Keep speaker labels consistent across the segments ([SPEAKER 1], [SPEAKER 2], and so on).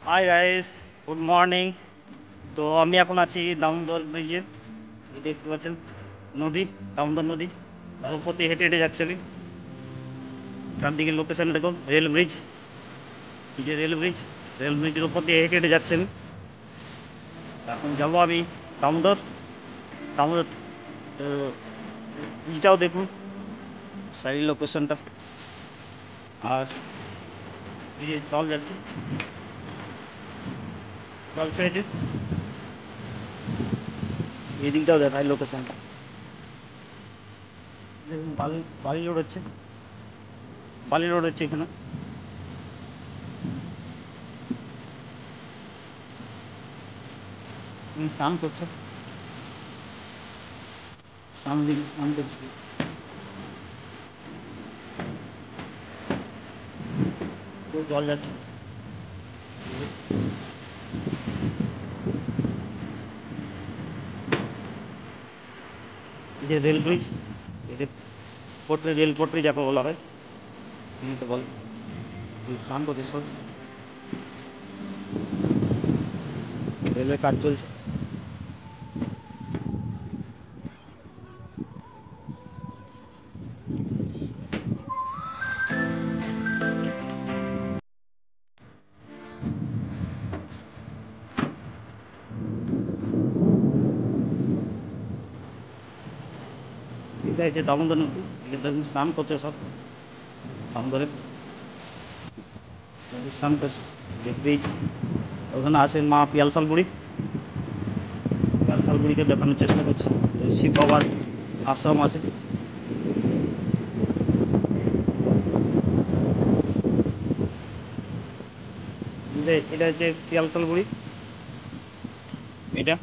[SPEAKER 1] Hi guys, good morning. তো আমি এখন আছি দামোদর ব্রিজে। দেখতে পাচ্ছেন নদী, দামোদর নদী। তার উপর দিয়ে হেঁটে হেঁটে যাচ্ছে আমি। চারদিকে লোকেশন দেখুন, রেল ব্রিজ, এই যে রেল ব্রিজ, রেল ব্রিজের উপর দিয়ে হেঁটে হেঁটে যাচ্ছেন। এখন যাবো আমি দামোদর। দামোদর তো ব্রিজটাও দেখুন, সাইড লোকেশনটা। আর এই যে জল যাচ্ছে, জল ছেড়েছে, এই দিকটাও দেখায় লোকেশনটা। দেখুন বালি বালি রোড হচ্ছে, বালি রোড হচ্ছে এখানে। স্নান করছে, স্নান দিকে স্নান করছে। জল যাচ্ছে, এই যে রেল ব্রিজ, এদের পটরি, রেল পটরি যাকে বলা হয়, তো বল স্নান করছে সব। রেলের কাজ চলছে। এটা হচ্ছে দামোদর নদী, এখানে স্নান করছে সব দামোদরে, স্নান করছে। যে ব্রিজ, ওখানে আছে মা পিয়ালসাল বুড়ি, পিয়ালসাল বুড়িকে দেখানোর চেষ্টা করছে। শিব বাবার আশ্রম আছে। এটা হচ্ছে পিয়ালসাল বুড়ি, এটা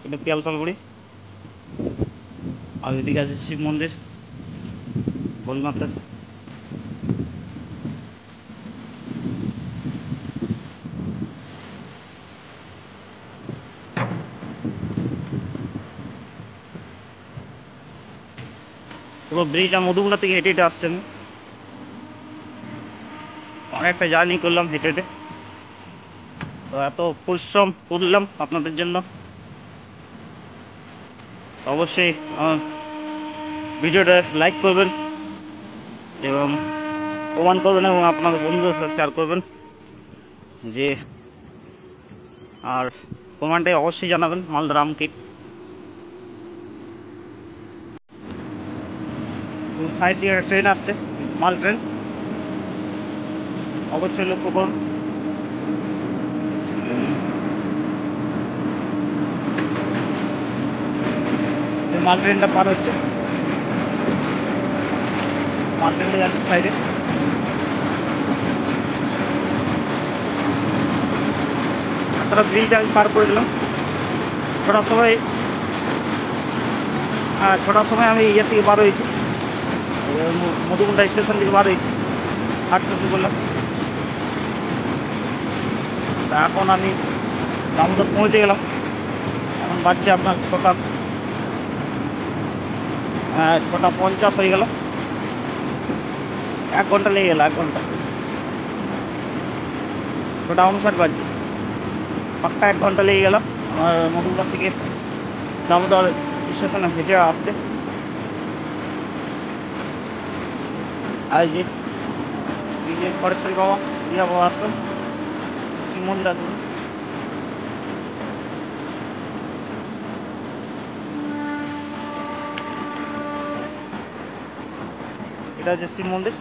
[SPEAKER 1] এটা পিয়ালসাল বুড়ি। আর এদিকে আছে শিব মন্দির, ভোলনাথের। পুরো ব্রিজটা মধুমলা থেকে হেঁটে হেঁটে আসছেন। অনেকটা জার্নি করলাম হেঁটে হেঁটে, তো এত পরিশ্রম করলাম আপনাদের জন্য। অবশ্যই ভিডিওটা লাইক করবেন এবং কমেন্ট করবেন এবং আপনাদের বন্ধুদের সাথে শেয়ার করবেন। যে আর কমেন্টে অবশ্যই জানাবেন মালদার আম কেক। সাইড দিয়ে একটা ট্রেন আসছে, মাল ট্রেন, অবশ্যই লক্ষ্য করুন। মাল ট্রেনটা পার হচ্ছে, মাল ট্রেনটা যাচ্ছে সাইডে। তারা ব্রিজ আমি পার করে দিলাম। ছটার সময়, ছটার সময় আমি ইয়ে থেকে বার হয়েছি, মধুকুন্ডা স্টেশন থেকে বার হয়েছি, হাঁটতে শুরু করলাম। তা এখন আমি দামোদর পৌঁছে গেলাম। এখন বাজছে আপনার 6টা 50 হয়ে গেল। 1 ঘন্টা লেগে গেল, 1 ঘন্টা। 6টা 59 বাজছে, পাক্কা 1 ঘন্টা লেগে গেল আমার মধুকুন্ডা থেকে দামোদর স্টেশনে হেঁটে আসতে। আর যে পরেশ্বরী বাবা, রিয়া বাবা আশ্রম, শিব মন্দির আছে। এটা হচ্ছে শিব মন্দির,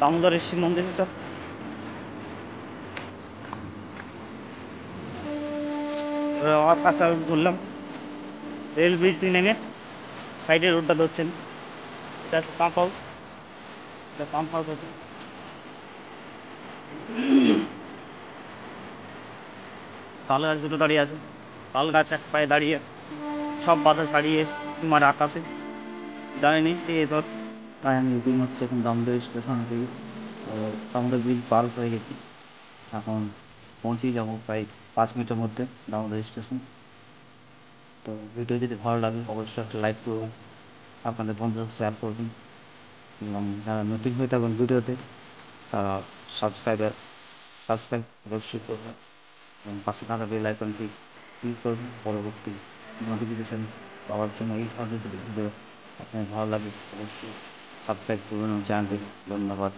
[SPEAKER 1] দামোদরের শিব মন্দির। এটা আমার কাছে ঘুরলাম, রেল ব্রিজ থেকে নেমে সাইডে রোডটা ধরছেন। এটা হচ্ছে পাম্প হাউস, এটা পাম্প হাউস আছে। তাল গাছ দুটো দাঁড়িয়ে আছে, তাল গাছ এক পায়ে দাঁড়িয়ে, সব বাধা ছাড়িয়ে তোমার আকাশে দাঁড়িয়ে নেই সে ধর। তাই আমি হচ্ছে এখন দামোদর স্টেশন থেকে দামোদর ব্রিজ পার হয়ে গেছি। এখন পৌঁছেই যাবো প্রায় 5 মিনিটের মধ্যে দামোদর স্টেশন। তো ভিডিও যদি ভালো লাগে অবশ্যই একটা লাইক করবেন আপনাদের বন্ধুদের শেয়ার করবেন এবং যারা নতুন হয়ে থাকবেন ভিডিওতে তারা সাবস্ক্রাইব অবশ্যই করবেন এবং পাশে থাকা বেল আইকনটি ক্লিক করবেন পরবর্তী নোটিফিকেশান পাওয়ার জন্য। এই ধরনের যদি ভিডিও আপনার ভালো লাগে অবশ্যই সাবস্ক্রাইব করবেন চ্যানেলটি। ধন্যবাদ।